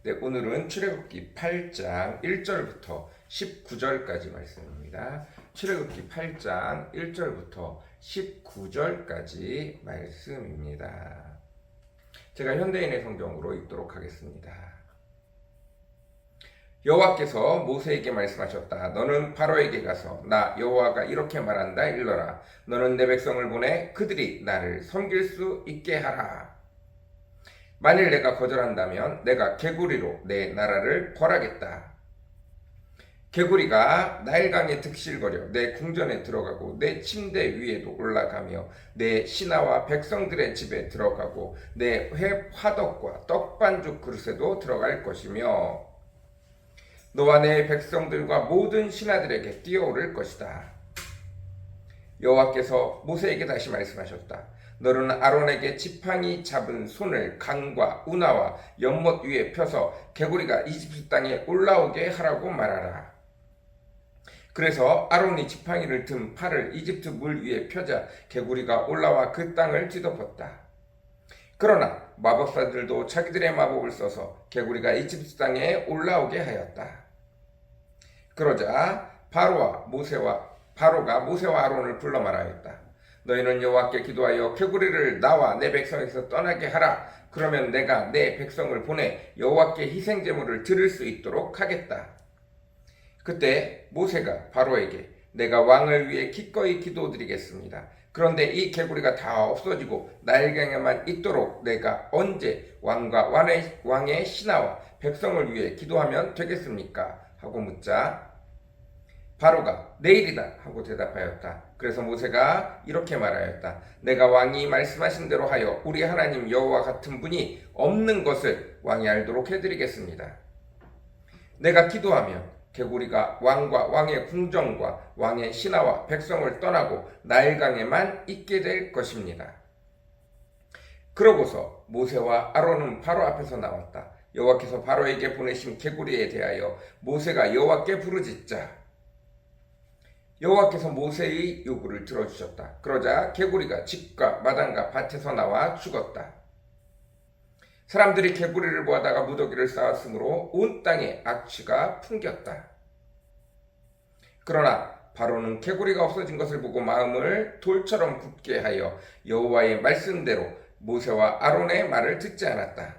네, 오늘은 출애굽기 8장 1절부터 19절까지 말씀입니다. 출애굽기 8장 1절부터 19절까지 말씀입니다. 제가 현대인의 성경으로 읽도록 하겠습니다. 여호와께서 모세에게 말씀하셨다. 너는 바로에게 가서 나 여호와가 이렇게 말한다 일러라. 너는 내 백성을 보내 그들이 나를 섬길 수 있게 하라. 만일 내가 거절한다면 내가 개구리로 내 나라를 벌하겠다. 개구리가 나일강에 득실거려 내 궁전에 들어가고 내 침대 위에도 올라가며 내 신하와 백성들의 집에 들어가고 내 회 화덕과 떡반죽 그릇에도 들어갈 것이며 너와 내 백성들과 모든 신하들에게 뛰어오를 것이다. 여호와께서 모세에게 다시 말씀하셨다. 너는 아론에게 지팡이 잡은 손을 강과 운하와 연못 위에 펴서 개구리가 이집트 땅에 올라오게 하라고 말하라. 그래서 아론이 지팡이를 든 팔을 이집트 물 위에 펴자 개구리가 올라와 그 땅을 뒤덮었다. 그러나 마법사들도 자기들의 마법을 써서 개구리가 이집트 땅에 올라오게 하였다. 그러자 바로가 모세와 아론을 불러 말하였다. 너희는 여호와께 기도하여 개구리를 나와 내 백성에서 떠나게 하라. 그러면 내가 내 백성을 보내 여호와께 희생 제물을 드릴 수 있도록 하겠다. 그때 모세가 바로에게 내가 왕을 위해 기꺼이 기도드리겠습니다. 그런데 이 개구리가 다 없어지고 나일강에만 있도록 내가 언제 왕과 왕의 신하와 백성을 위해 기도하면 되겠습니까? 하고 묻자 바로가 내일이다 하고 대답하였다. 그래서 모세가 이렇게 말하였다. 내가 왕이 말씀하신 대로 하여 우리 하나님 여호와 같은 분이 없는 것을 왕이 알도록 해드리겠습니다. 내가 기도하면 개구리가 왕과 왕의 궁정과 왕의 신하와 백성을 떠나고 나일강에만 있게 될 것입니다. 그러고서 모세와 아론은 바로 앞에서 나왔다. 여호와께서 바로에게 보내신 개구리에 대하여 모세가 여호와께 부르짖자 여호와께서 모세의 요구를 들어주셨다. 그러자 개구리가 집과 마당과 밭에서 나와 죽었다. 사람들이 개구리를 보아다가 무더기를 쌓았으므로 온 땅에 악취가 풍겼다. 그러나 바로는 개구리가 없어진 것을 보고 마음을 돌처럼 굳게 하여 여호와의 말씀대로 모세와 아론의 말을 듣지 않았다.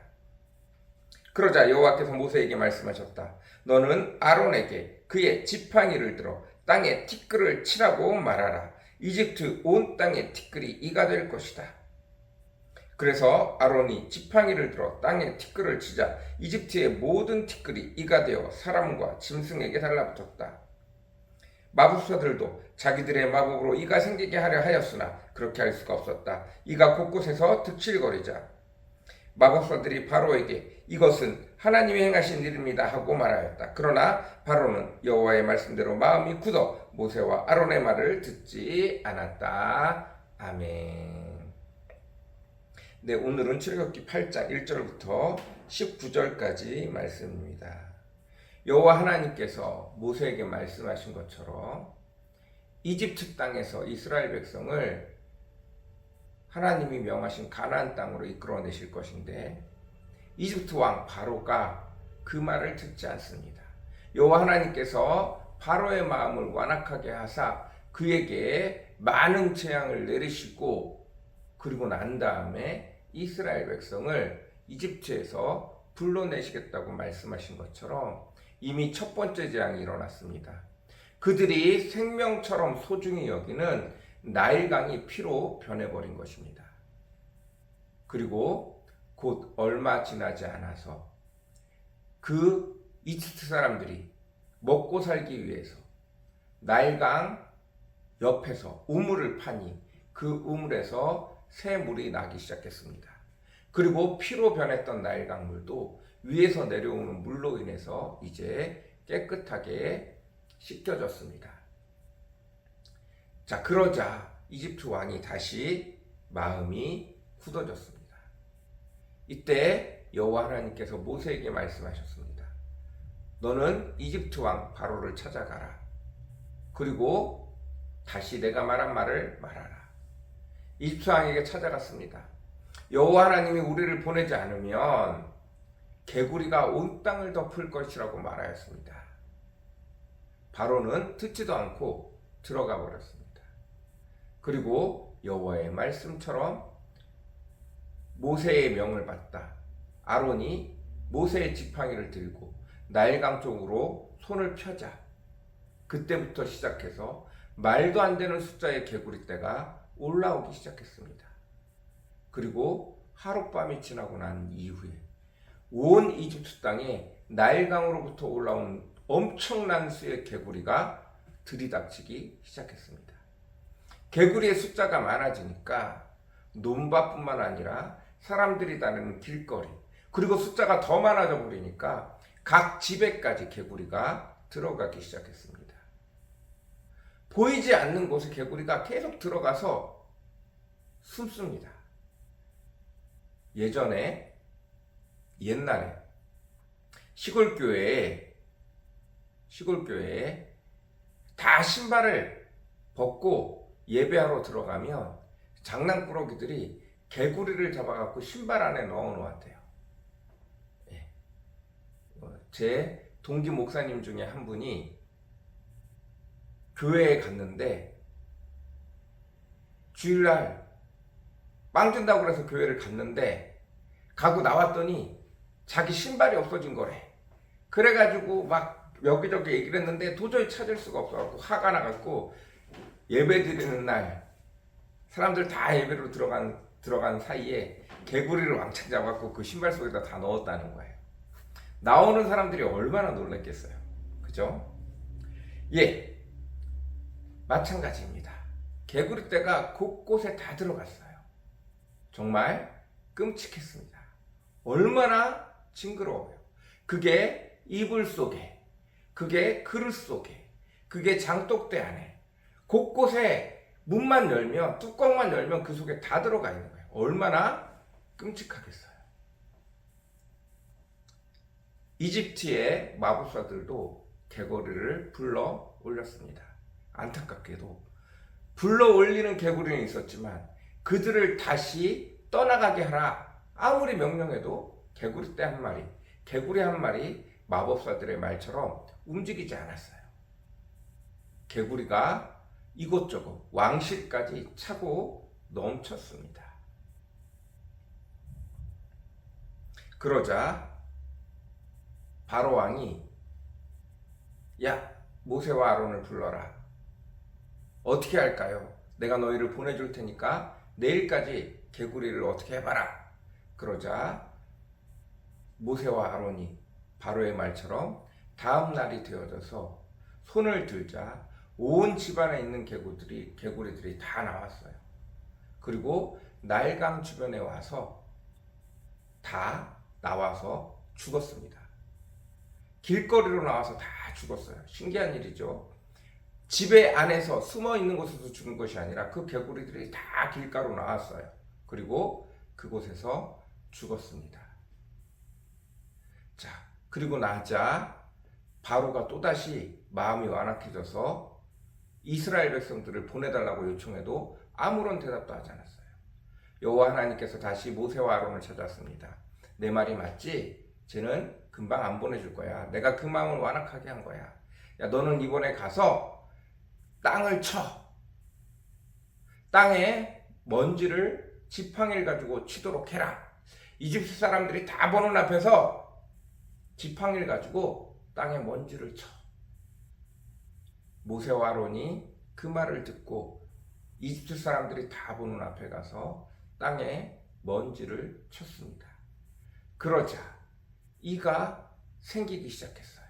그러자 여호와께서 모세에게 말씀하셨다. 너는 아론에게 그의 지팡이를 들어 땅에 티끌을 치라고 말하라. 이집트 온 땅에 티끌이 이가 될 것이다. 그래서 아론이 지팡이를 들어 땅에 티끌을 치자 이집트의 모든 티끌이 이가 되어 사람과 짐승에게 달라붙었다. 마법사들도 자기들의 마법으로 이가 생기게 하려 하였으나 그렇게 할 수가 없었다. 이가 곳곳에서 득실거리자 마법사들이 바로에게 이것은 하나님이 행하신 일입니다 하고 말하였다. 그러나 바로는 여호와의 말씀대로 마음이 굳어 모세와 아론의 말을 듣지 않았다. 아멘. 네, 오늘은 출애굽기 8장 1절부터 19절까지 말씀입니다. 여호와 하나님께서 모세에게 말씀하신 것처럼 이집트 땅에서 이스라엘 백성을 하나님이 명하신 가나안 땅으로 이끌어내실 것인데 이집트 왕 바로가 그 말을 듣지 않습니다. 여호와 하나님께서 바로의 마음을 완악하게 하사 그에게 많은 재앙을 내리시고 그리고 난 다음에 이스라엘 백성을 이집트에서 불러내시겠다고 말씀하신 것처럼 이미 첫 번째 재앙이 일어났습니다. 그들이 생명처럼 소중히 여기는 나일강이 피로 변해버린 것입니다. 그리고 곧 얼마 지나지 않아서 그 이집트 사람들이 먹고 살기 위해서 나일강 옆에서 우물을 파니 그 우물에서 새물이 나기 시작했습니다. 그리고 피로 변했던 나일강 물도 위에서 내려오는 물로 인해서 이제 깨끗하게 씻겨졌습니다. 자, 그러자 이집트 왕이 다시 마음이 굳어졌습니다. 이때 여호와 하나님께서 모세에게 말씀하셨습니다. 너는 이집트 왕 바로를 찾아가라. 그리고 다시 내가 말한 말을 말하라. 이집트 왕에게 찾아갔습니다. 여호와 하나님이 우리를 보내지 않으면 개구리가 온 땅을 덮을 것이라고 말하였습니다. 바로는 듣지도 않고 들어가 버렸습니다. 그리고 여호와의 말씀처럼 모세의 명을 받다 아론이 모세의 지팡이를 들고 나일강 쪽으로 손을 펴자 그때부터 시작해서 말도 안 되는 숫자의 개구리떼가 올라오기 시작했습니다. 그리고 하룻밤이 지나고 난 이후에 온 이집트 땅에 나일강으로부터 올라온 엄청난 수의 개구리가 들이닥치기 시작했습니다. 개구리의 숫자가 많아지니까 논밭뿐만 아니라 사람들이 다니는 길거리 그리고 숫자가 더 많아져 버리니까 각 집에까지 개구리가 들어가기 시작했습니다. 보이지 않는 곳에 개구리가 계속 들어가서 숨습니다. 옛날에 시골교회에 다 신발을 벗고 예배하러 들어가면 장난꾸러기들이 개구리를 잡아갖고 신발 안에 넣어 놓았대요. 제 동기 목사님 중에 한 분이 교회에 갔는데 주일날 빵 준다고 그래서 교회를 갔는데 가고 나왔더니 자기 신발이 없어진 거래. 그래가지고 막 여기저기 얘기를 했는데 도저히 찾을 수가 없어갖고 화가 나갖고 예배 드리는 날 사람들 다 예배로 들어간 사이에 개구리를 왕창 잡았고 그 신발 속에다 다 넣었다는 거예요. 나오는 사람들이 얼마나 놀랐겠어요. 그죠? 예. 마찬가지입니다. 개구리떼가 곳곳에 다 들어갔어요. 정말 끔찍했습니다. 얼마나 징그러워요. 그게 이불 속에, 그게 그릇 속에, 그게 장독대 안에 곳곳에 문만 열면 뚜껑만 열면 그 속에 다 들어가 있는 거예요. 얼마나 끔찍하겠어요. 이집트의 마법사들도 개구리를 불러 올렸습니다. 안타깝게도 불러 올리는 개구리는 있었지만 그들을 다시 떠나가게 하라 아무리 명령해도 개구리 한 마리 마법사들의 말처럼 움직이지 않았어요. 개구리가 이곳저곳 왕실까지 차고 넘쳤습니다. 그러자 바로 왕이 야 모세와 아론을 불러라. 어떻게 할까요? 내가 너희를 보내줄 테니까 내일까지 개구리를 어떻게 해봐라. 그러자 모세와 아론이 바로의 말처럼 다음 날이 되어져서 손을 들자 온 집안에 있는 개구리들이 다 나왔어요. 그리고 나일강 주변에 다 나와서 죽었습니다. 길거리로 나와서 다 죽었어요. 신기한 일이죠. 집에 안에서 숨어 있는 곳에서 죽은 것이 아니라 그 개구리들이 다 길가로 나왔어요. 그리고 그곳에서 죽었습니다. 자, 그리고 나자 바로가 또다시 마음이 완악해져서 이스라엘 백성들을 보내달라고 요청해도 아무런 대답도 하지 않았어요. 여호와 하나님께서 다시 모세와 아론을 찾았습니다. 내 말이 맞지? 쟤는 금방 안 보내줄 거야. 내가 그 마음을 완악하게 한 거야. 야, 너는 이번에 가서 땅을 쳐. 땅에 먼지를 지팡이를 가지고 치도록 해라. 이집트 사람들이 다 보는 앞에서 지팡이를 가지고 땅에 먼지를 쳐. 모세와 아론이 그 말을 듣고 이집트 사람들이 다 보는 앞에 가서 땅에 먼지를 쳤습니다. 그러자 이가 생기기 시작했어요.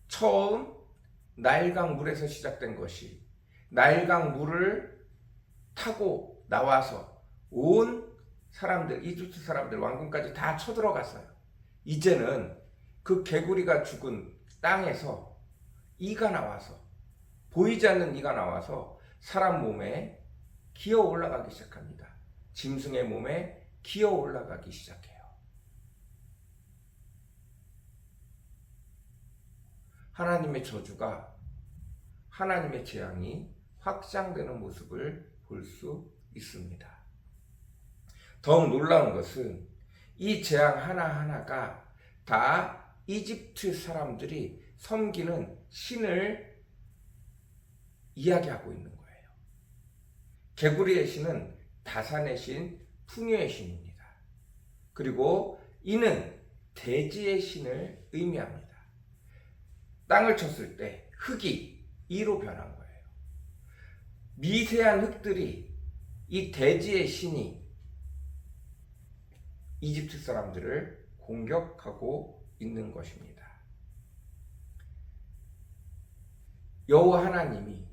처음 나일강 물에서 시작된 것이 나일강 물을 타고 나와서 온 사람들, 이집트 사람들 왕궁까지 다 쳐들어갔어요. 이제는 그 개구리가 죽은 땅에서 이가 나와서 보이지 않는 이가 나와서 사람 몸에 기어 올라가기 시작합니다. 짐승의 몸에 기어 올라가기 시작해요. 하나님의 저주가 하나님의 재앙이 확장되는 모습을 볼 수 있습니다. 더욱 놀라운 것은 이 재앙 하나하나가 다 이집트 사람들이 섬기는 신을 이야기하고 있는 거예요. 개구리의 신은 다산의 신, 풍요의 신입니다. 그리고 이는 대지의 신을 의미합니다. 땅을 쳤을 때 흙이 이로 변한 거예요. 미세한 흙들이 이 대지의 신이 이집트 사람들을 공격하고 있는 것입니다. 여호와 하나님이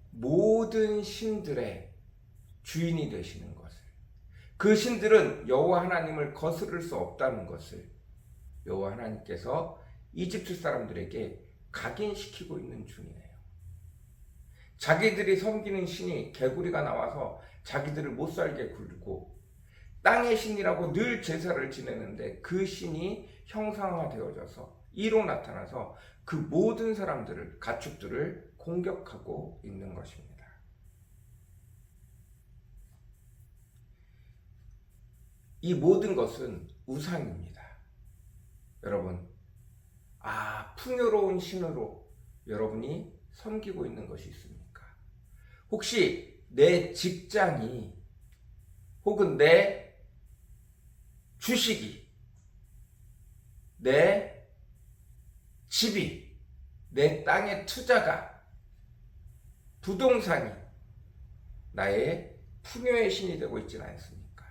모든 신들의 주인이 되시는 것을, 그 신들은 여호와 하나님을 거스를 수 없다는 것을 여호와 하나님께서 이집트 사람들에게 각인시키고 있는 중이에요. 자기들이 섬기는 신이 개구리가 나와서 자기들을 못살게 굴고 땅의 신이라고 늘 제사를 지내는데 그 신이 형상화되어져서 이로 나타나서 그 모든 사람들을, 가축들을 공격하고 있는 것입니다. 이 모든 것은 우상입니다. 여러분, 풍요로운 신으로 여러분이 섬기고 있는 것이 있습니까? 혹시 내 직장이 혹은 내 주식이, 내 집이, 내 땅의 투자가, 부동산이 나의 풍요의 신이 되고 있지는 않습니까?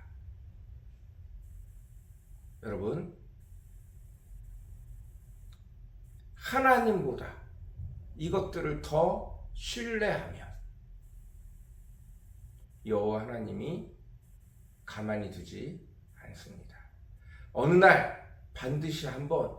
여러분, 하나님보다 이것들을 더 신뢰하면 여호와 하나님이 가만히 두지 않습니다. 어느 날 반드시 한번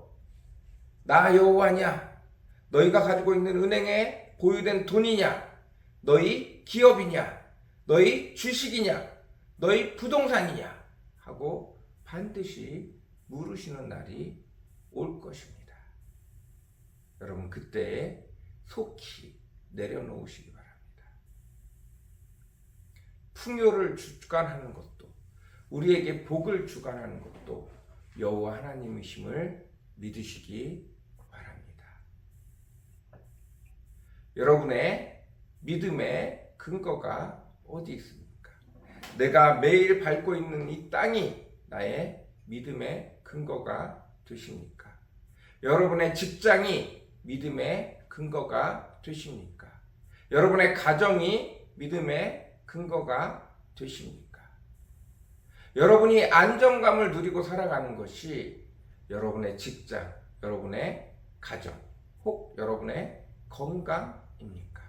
나 여호와냐? 너희가 가지고 있는 은행에 보유된 돈이냐? 너희 기업이냐? 너희 주식이냐? 너희 부동산이냐? 하고 반드시 물으시는 날이 올 것입니다. 여러분, 그때 속히 내려놓으시기 바랍니다. 풍요를 주관하는 것도, 우리에게 복을 주관하는 것도 여호와 하나님이심을 믿으시기 바랍니다. 여러분의 믿음의 근거가 어디 있습니까? 내가 매일 밟고 있는 이 땅이 나의 믿음의 근거가 되십니까? 여러분의 직장이 믿음의 근거가 되십니까? 여러분의 가정이 믿음의 근거가 되십니까? 여러분이 안정감을 누리고 살아가는 것이 여러분의 직장, 여러분의 가정, 혹 여러분의 건강입니까?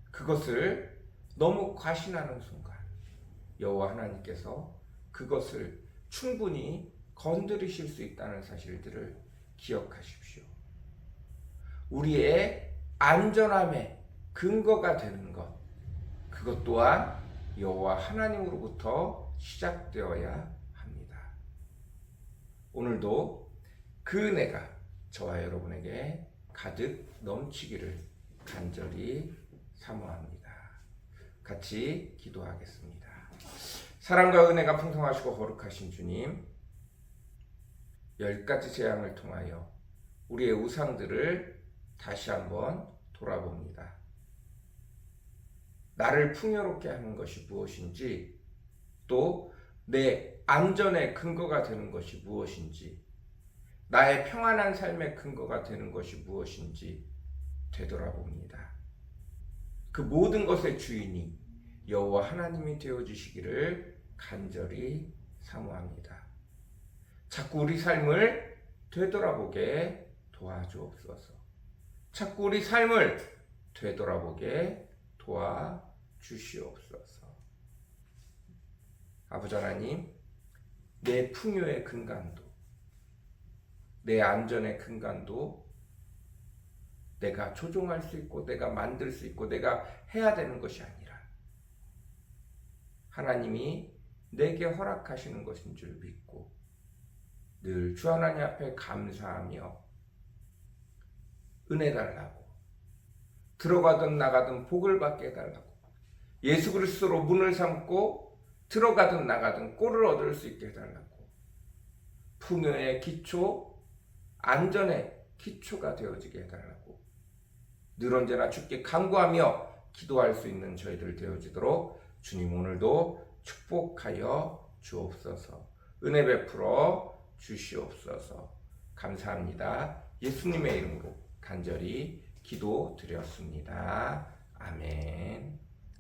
그것을 너무 과신하는 순간 여호와 하나님께서 그것을 충분히 건드리실 수 있다는 사실들을 기억하십시오. 우리의 안전함의 근거가 되는 것, 그것 또한 여호와 하나님으로부터 시작되어야 합니다. 오늘도 그 은혜가 저와 여러분에게 가득 넘치기를 간절히 사모합니다. 같이 기도하겠습니다. 사랑과 은혜가 풍성하시고 거룩하신 주님, 10가지 재앙을 통하여 우리의 우상들을 다시 한번 돌아봅니다. 나를 풍요롭게 하는 것이 무엇인지, 또 내 안전의 근거가 되는 것이 무엇인지, 나의 평안한 삶의 근거가 되는 것이 무엇인지 되돌아봅니다. 그 모든 것의 주인이 여호와 하나님이 되어주시기를 간절히 사모합니다. 자꾸 우리 삶을 되돌아보게 도와주옵소서. 자꾸 우리 삶을 되돌아보게 도와주시옵소서. 아버지 하나님, 내 풍요의 근간도, 내 안전의 근간도 내가 조종할 수 있고 내가 만들 수 있고 내가 해야 되는 것이 아니라 하나님이 내게 허락하시는 것인 줄 믿고 늘 주 하나님 앞에 감사하며 은혜 달라고, 들어가든 나가든 복을 받게 해달라고, 예수 그리스도로 문을 삼고 들어가든 나가든 꼴을 얻을 수 있게 해달라고 풍요의 기초, 안전의 기초가 되어지게 해달라고 늘 언제나 주께 간구하며 기도할 수 있는 저희들 되어지도록 주님 오늘도 축복하여 주옵소서. 은혜 베풀어 주시옵소서. 감사합니다. 예수님의 이름으로 간절히 기도드렸습니다. 아멘.